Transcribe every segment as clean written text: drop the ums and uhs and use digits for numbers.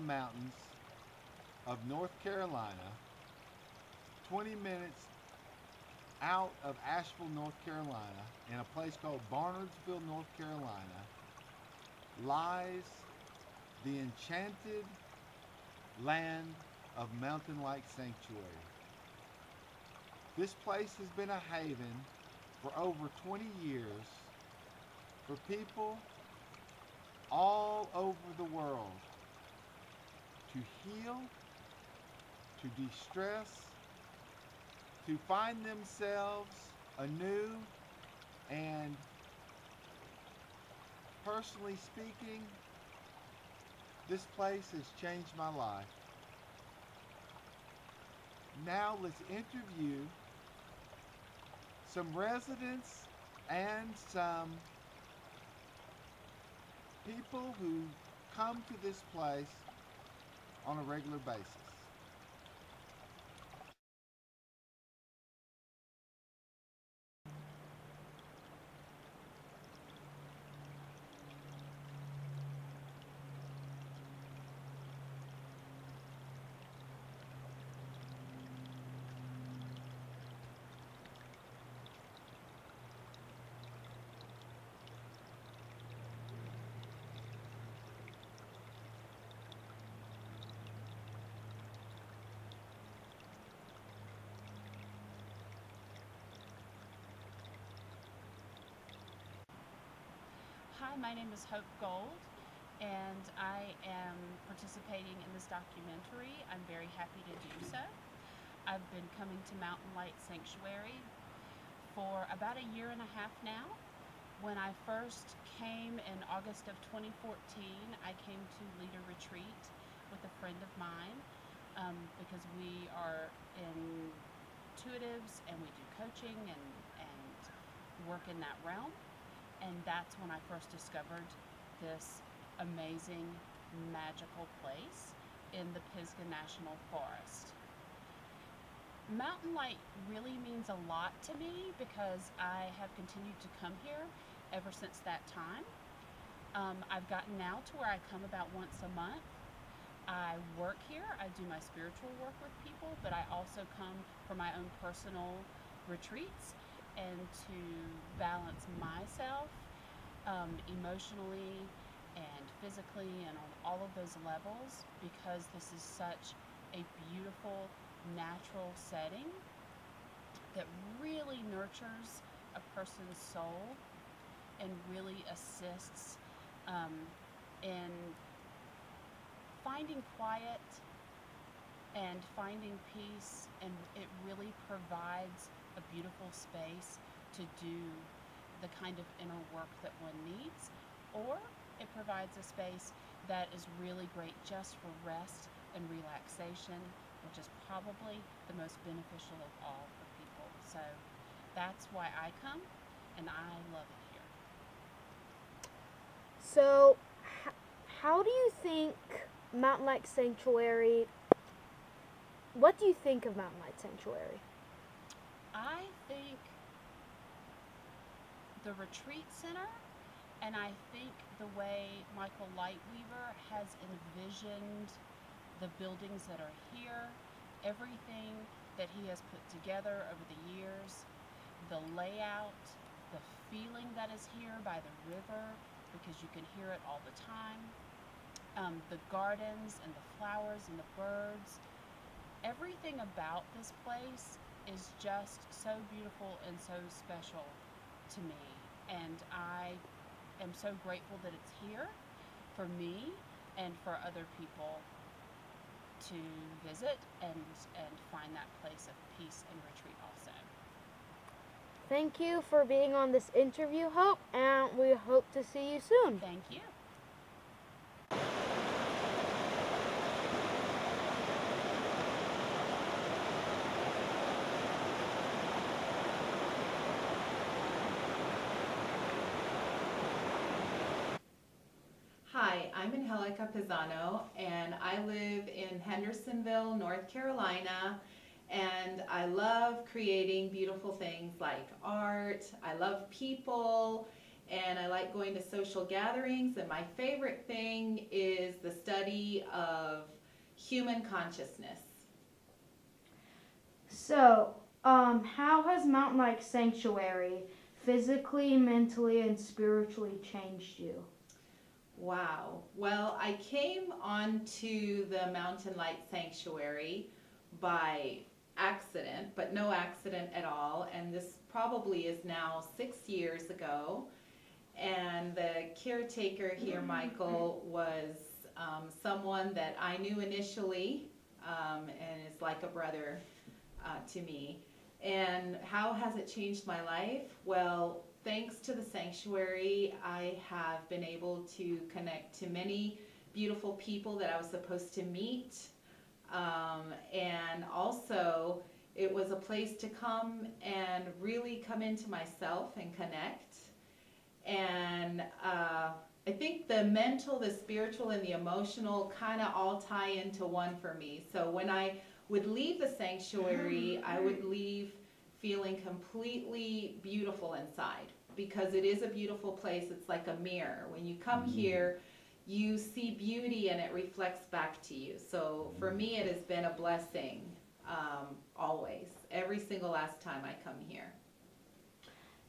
mountains of North Carolina, 20 minutes out of Asheville, North Carolina, in a place called Barnardsville, North Carolina, lies the enchanted land of Mountain Light Sanctuary. This place has been a haven for over 20 years for people all over the world to heal, to de-stress, to find themselves anew, and personally speaking, this place has changed my life. Now let's interview some residents and some people who come to this place on a regular basis. Hi, my name is Hope Gold, and I am participating in this documentary. I'm very happy to do so. I've been coming to Mountain Light Sanctuary for about a year and a half now. When I first came in August of 2014, I came to lead a retreat with a friend of mine because we are intuitives and we do coaching and work in that realm. And that's when I first discovered this amazing, magical place in the Pisgah National Forest. Mountain Light really means a lot to me because I have continued to come here ever since that time. I've gotten now to where I come about once a month. I work here, I do my spiritual work with people, but I also come for my own personal retreats and to balance myself emotionally and physically and on all of those levels, because this is such a beautiful natural setting that really nurtures a person's soul and really assists in finding quiet and finding peace, and it really provides a beautiful space to do the kind of inner work that one needs, or it provides a space that is really great just for rest and relaxation, which is probably the most beneficial of all for people. So that's why I come, and I love it here. So, how do you think Mountain Light Sanctuary? What do you think of Mountain Light Sanctuary? I think the retreat center, and I think the way Michael Lightweaver has envisioned the buildings that are here, everything that he has put together over the years, the layout, the feeling that is here by the river, because you can hear it all the time, the gardens and the flowers and the birds, everything about this place is just so beautiful and so special to me, and I am so grateful that it's here for me and for other people to visit and find that place of peace and retreat also. Thank you for being on this interview, Hope, and we hope to see you soon. Thank you. Hi, I'm Angelica Pisano, and I live in Hendersonville, North Carolina, and I love creating beautiful things like art. I love people, and I like going to social gatherings, and my favorite thing is the study of human consciousness. So, how has Mountain Light Sanctuary physically, mentally, and spiritually changed you? Wow. Well, I came onto the Mountain Light Sanctuary by accident, but no accident at all. And this probably is now 6 years ago. And the caretaker here, Michael, was someone that I knew initially and is like a brother to me. And how has it changed my life? Well, thanks to the sanctuary, I have been able to connect to many beautiful people that I was supposed to meet. And also, it was a place to come and really come into myself and connect. And I think the mental, the spiritual, and the emotional kind of all tie into one for me. So when I would leave the sanctuary, I would leave feeling completely beautiful inside, because it is a beautiful place. It's like a mirror. When you come here, you see beauty and it reflects back to you. So for me, it has been a blessing always, every single last time I come here.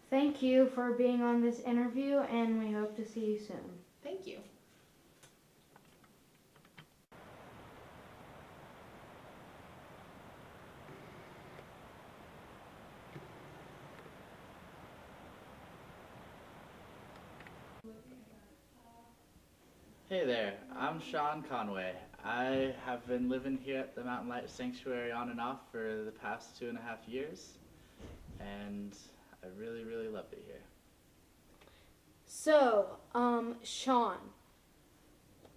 Thank you for being on this interview, and we hope to see you soon. Thank you. Hey there, I'm Sean Conway. I have been living here at the Mountain Light Sanctuary on and off for the past 2.5 years, and I really, really love it here. So, Sean,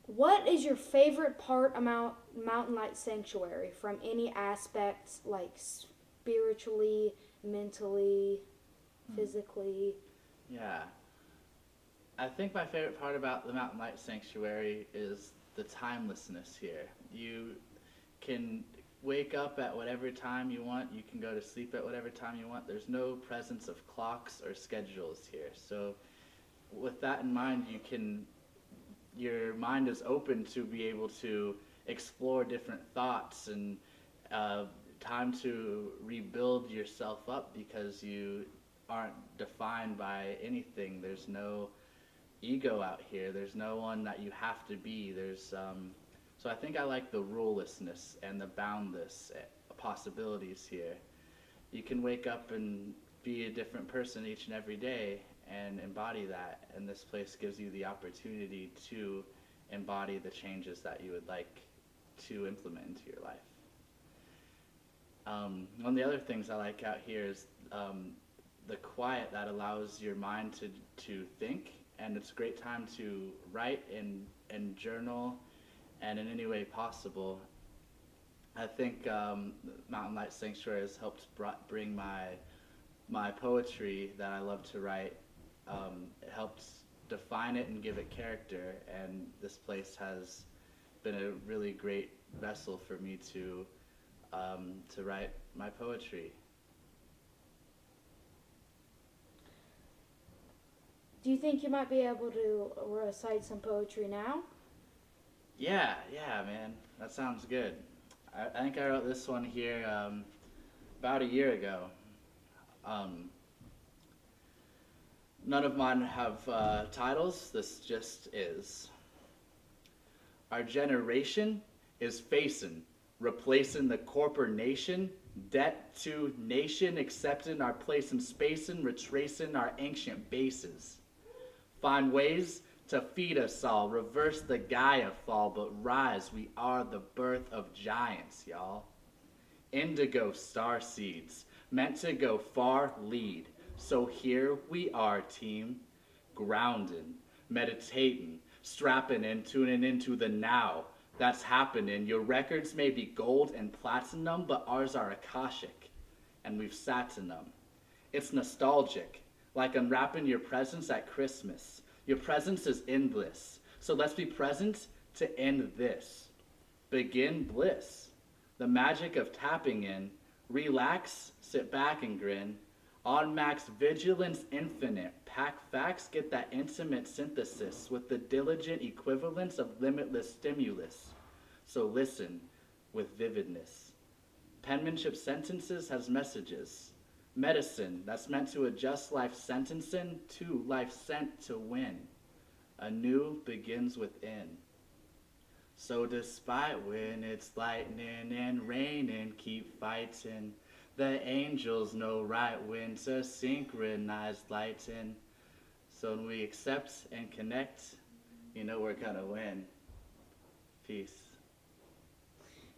what is your favorite part about Mountain Light Sanctuary from any aspects, like spiritually, mentally, physically? Yeah. I think my favorite part about the Mountain Light Sanctuary is the timelessness here. You can wake up at whatever time you want. You can go to sleep at whatever time you want. There's no presence of clocks or schedules here. So with that in mind, your mind is open to be able to explore different thoughts and time to rebuild yourself up, because you aren't defined by anything. There's no ego out here. There's no one that you have to be. So I think I like the rulelessness and the boundless possibilities here. You can wake up and be a different person each and every day and embody that, and this place gives you the opportunity to embody the changes that you would like to implement into your life. One of the other things I like out here is the quiet that allows your mind to think, and it's a great time to write and journal, and in any way possible. I think Mountain Light Sanctuary has helped bring my poetry that I love to write. It helped define it and give it character, and this place has been a really great vessel for me to write my poetry. Do you think you might be able to recite some poetry now? Yeah, man, that sounds good. I think I wrote this one here about a year ago. None of mine have titles. This just is. Our generation is facing, replacing the corporation, debt to nation, accepting our place in spacing, retracing our ancient bases. Find ways to feed us all, reverse the Gaia fall, but rise, we are the birth of giants, y'all. Indigo star seeds, meant to go far, lead. So here we are, team, grounding, meditating, strapping in, tuning into the now that's happening. Your records may be gold and platinum, but ours are Akashic, and we've sat in them. It's nostalgic, like unwrapping your presents at Christmas. Your presence is in bliss, so let's be present to end this. Begin bliss, the magic of tapping in. Relax, sit back and grin. On max vigilance infinite, pack facts get that intimate synthesis with the diligent equivalence of limitless stimulus. So listen with vividness. Penmanship sentences has messages. Medicine that's meant to adjust life sentencing to life sent to win. Anew begins within. So despite when it's lightning and raining, keep fighting. The angels know right when to synchronize lighting. So when we accept and connect, you know we're gonna win. Peace.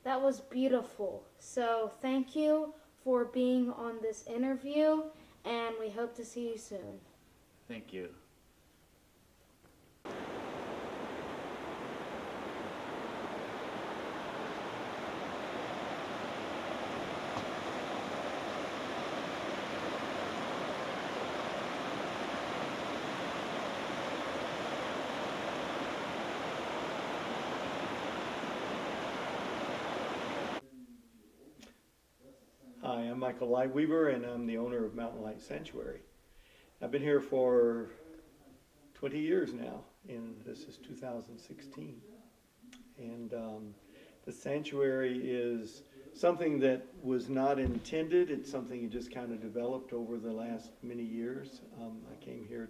That was beautiful. So thank you for being on this interview, and we hope to see you soon. Thank you. Hi, I'm Michael Lightweaver, and I'm the owner of Mountain Light Sanctuary. I've been here for 20 years now, and this is 2016. And the sanctuary is something that was not intended. It's something you just kind of developed over the last many years. I came here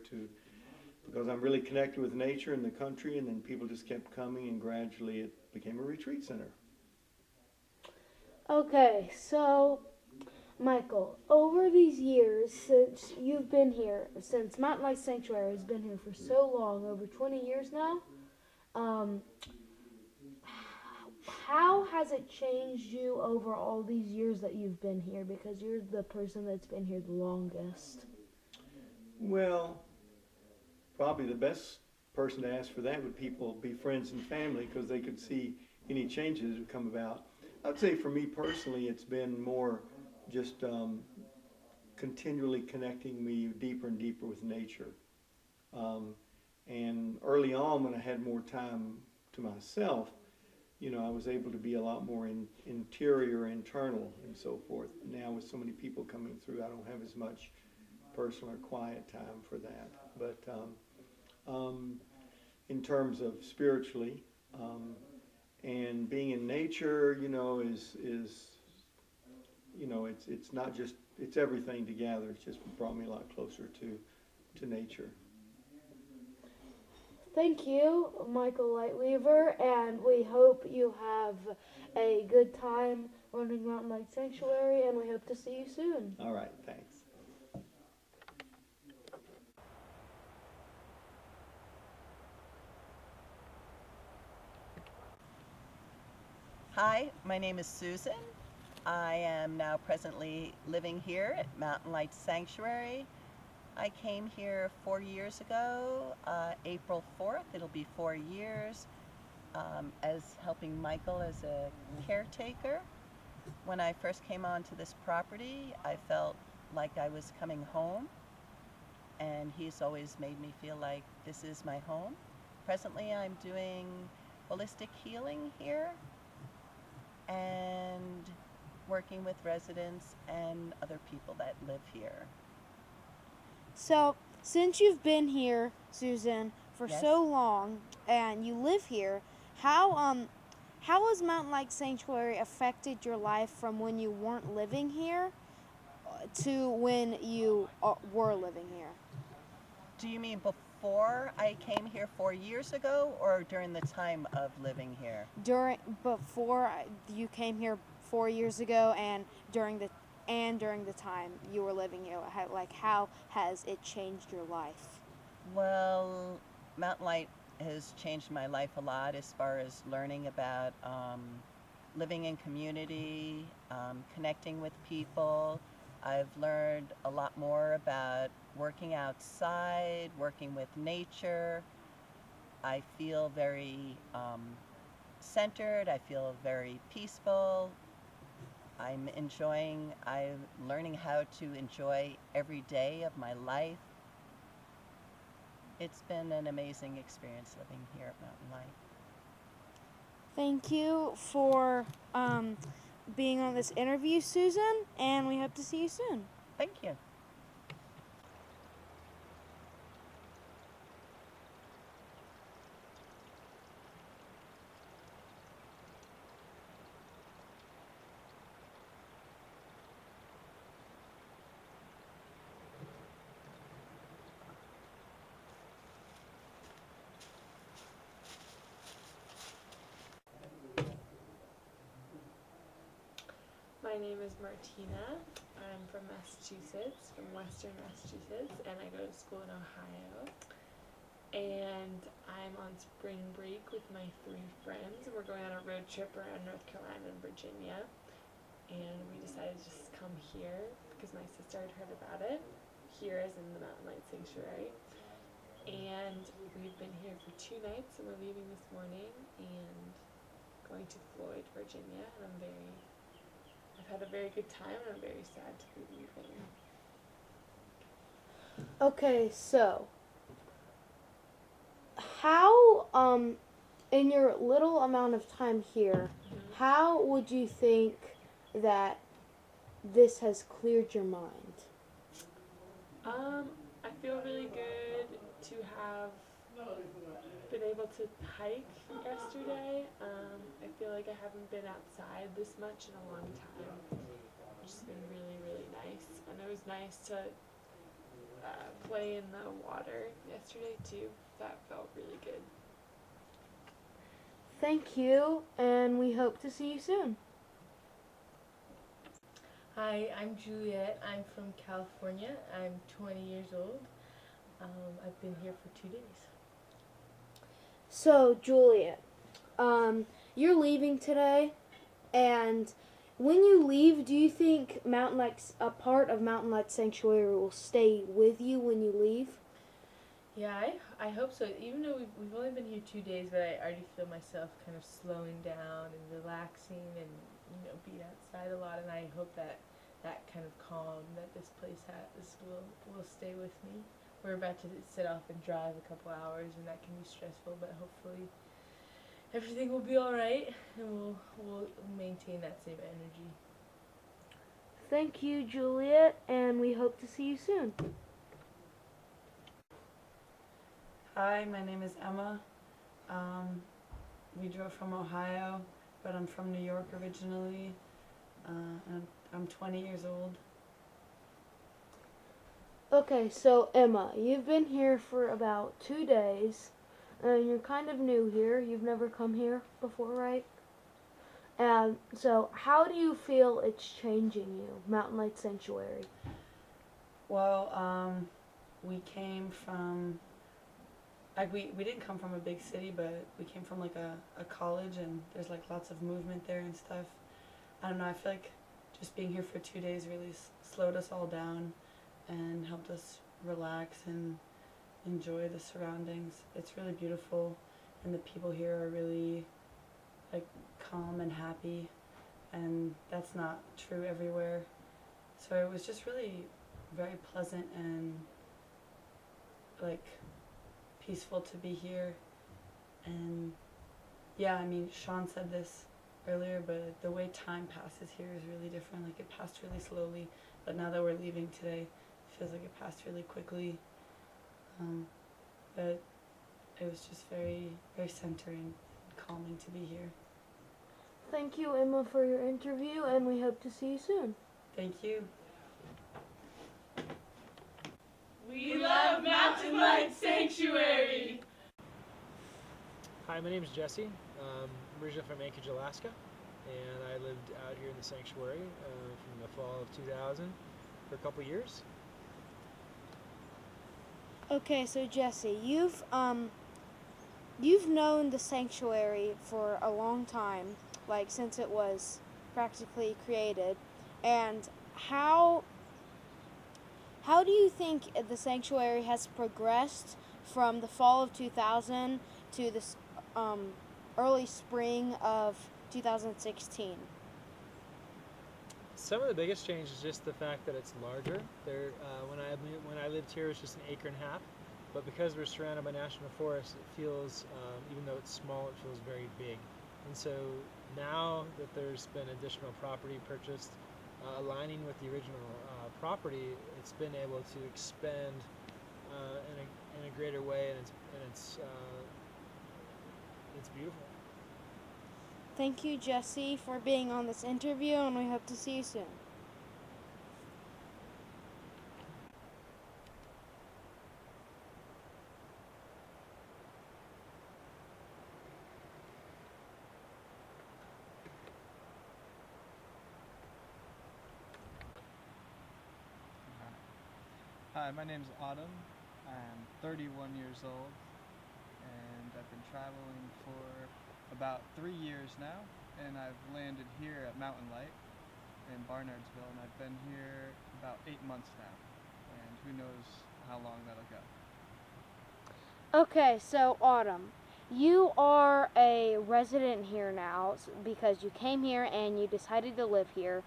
because I'm really connected with nature and the country, and then people just kept coming, and gradually it became a retreat center. Okay, so Michael, over these years since you've been here, since Mountain Light Sanctuary has been here for so long, over 20 years now, how has it changed you over all these years that you've been here? Because you're the person that's been here the longest. Well, probably the best person to ask for that would be friends and family, because they could see any changes that would come about. I'd say for me personally, it's been more just continually connecting me deeper and deeper with nature. And early on, when I had more time to myself, I was able to be a lot more interior, internal, and so forth. Now with so many people coming through, I don't have as much personal or quiet time for that. But in terms of spiritually, and being in nature, it's not just, it's everything together. It's just brought me a lot closer to nature. Thank you, Michael Lightweaver, and we hope you have a good time running Mountain Light Sanctuary, and we hope to see you soon. All right, thanks. Hi, my name is Susan. I am now presently living here at Mountain Light Sanctuary. I came here 4 years ago, April 4th. It'll be 4 years as helping Michael as a caretaker. When I first came onto this property, I felt like I was coming home, and he's always made me feel like this is my home. Presently, I'm doing holistic healing here and working with residents and other people that live here. So, since you've been here, Susan, for Yes. so long, and you live here, how has Mountain Light Sanctuary affected your life from when you weren't living here to when you were living here? Do you mean before I came here 4 years ago, or during the time of living here? Before you came here 4 years ago, and during the time you were living here, how has it changed your life? Well, Mountain Light has changed my life a lot as far as learning about living in community, connecting with people. I've learned a lot more about working outside, working with nature. I feel very centered. I feel very peaceful. I'm learning how to enjoy every day of my life. It's been an amazing experience living here at Mountain Light. Thank you for being on this interview, Susan, and we hope to see you soon. Thank you. my name is Martina. I'm from Massachusetts, from Western Massachusetts, and I go to school in Ohio. And I'm on spring break with my 3 friends. We're going on a road trip around North Carolina and Virginia. And we decided to just come here because my sister had heard about it, here as in the Mountain Light Sanctuary. And we've been here for 2 nights, and we're leaving this morning and going to Floyd, Virginia. And I've had a very good time, and I'm very sad to be leaving. Okay, so how in your little amount of time here, how would you think that this has cleared your mind? I feel really good to have been able to hike yesterday. I feel like I haven't been outside this much in a long time. It's just been really, really nice. And it was nice to play in the water yesterday too. That felt really good. Thank you, and we hope to see you soon. Hi, I'm Juliet. I'm from California. I'm 20 years old. I've been here for 2 days. So, Juliet, you're leaving today, and when you leave, do you think a part of Mountain Light Sanctuary will stay with you when you leave? Yeah, I hope so. Even though we've only been here 2 days, but I already feel myself kind of slowing down and relaxing and, being outside a lot. And I hope that kind of calm that this place has will stay with me. We're about to set off and drive a couple hours, and that can be stressful, but hopefully everything will be all right, and we'll maintain that same energy. Thank you, Juliet, and we hope to see you soon. Hi, my name is Emma. We drove from Ohio, but I'm from New York originally. And I'm 20 years old. Okay, so Emma, you've been here for about 2 days, and you're kind of new here. You've never come here before, right? And so how do you feel it's changing you, Mountain Light Sanctuary? Well, we came from, we didn't come from a big city, but we came from like a college, and there's like lots of movement there and stuff. I don't know, I feel like just being here for 2 days really slowed us all down and helped us relax and enjoy the surroundings. It's really beautiful, and the people here are really like calm and happy, and that's not true everywhere. So it was just really very pleasant and like peaceful to be here. And yeah, I mean, Sean said this earlier, but the way time passes here is really different. Like, it passed really slowly, but now that we're leaving today, it feels like it passed really quickly. But it was just very, very centering and calming to be here. Thank you, Emma, for your interview, and we hope to see you soon. Thank you. We love Mountain Light Sanctuary! Hi, my name is Jesse. I'm originally from Anchorage, Alaska, and I lived out here in the sanctuary from the fall of 2000 for a couple years. Okay, so Jesse, you've known the sanctuary for a long time, like since it was practically created, and how do you think the sanctuary has progressed from the fall of 2000 to this early spring of 2016? Some of the biggest change is just the fact that it's larger. When I lived here, it was just 1.5 acres, but because we're surrounded by national forests, it feels, even though it's small, it feels very big. And so now that there's been additional property purchased, aligning with the original property, it's been able to expand in a greater way, and it's beautiful. Thank you, Jesse, for being on this interview, and we hope to see you soon. Hi, my name's Autumn. I'm 31 years old, and I've been traveling for about 3 years now, and I've landed here at Mountain Light in Barnardsville, and I've been here about 8 months now, and who knows how long that'll go. Okay, so Autumn, you are a resident here now because you came here and you decided to live here.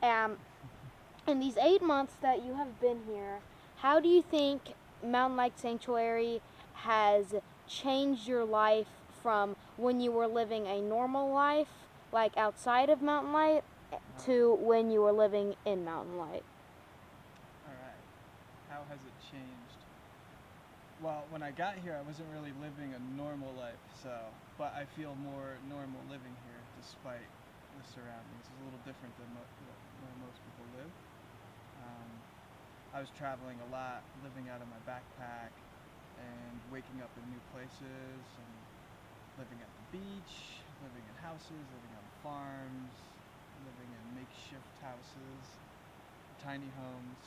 In these 8 months that you have been here, how do you think Mountain Light Sanctuary has changed your life from when you were living a normal life, like outside of Mountain Light, to when you were living in Mountain Light? Alright, how has it changed? Well, when I got here, I wasn't really living a normal life, but I feel more normal living here despite the surroundings. It's a little different than where most people live. I was traveling a lot, living out of my backpack and waking up in new places and living at the beach, living in houses, living on farms, living in makeshift houses, tiny homes.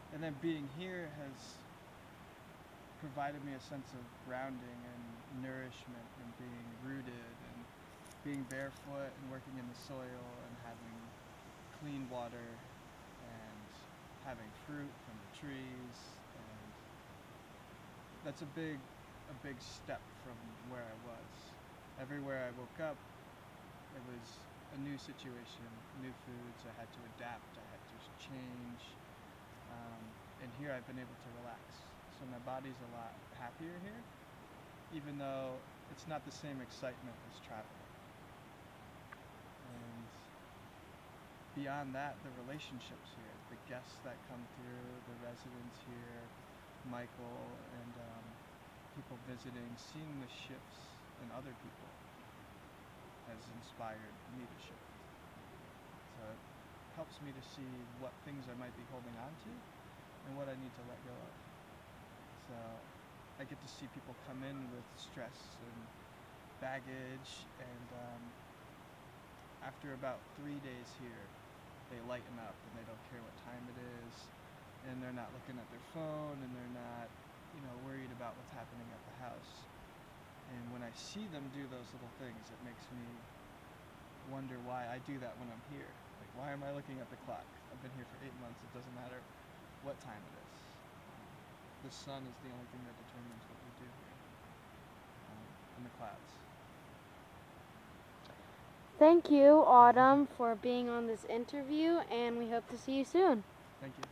And then being here has provided me a sense of grounding and nourishment and being rooted and being barefoot and working in the soil and having clean water and having fruit from the trees, and that's a big step from where I was. Everywhere I woke up, it was a new situation, new foods, I had to adapt, I had to change, and here I've been able to relax. So my body's a lot happier here, even though it's not the same excitement as traveling. And beyond that, the relationships here, the guests that come through, the residents here, Michael, and people visiting, seeing the shifts in other people has inspired me to shift. So it helps me to see what things I might be holding on to and what I need to let go of. So I get to see people come in with stress and baggage, and after about 3 days here, they lighten up and they don't care what time it is, and they're not looking at their phone, and they're not, worried about what's happening at the house. And when I see them do those little things, it makes me wonder why I do that when I'm here. Like, why am I looking at the clock? I've been here for 8 months. It doesn't matter what time it is. The sun is the only thing that determines what we do here, and the clouds. Thank you, Autumn, for being on this interview, and we hope to see you soon. Thank you.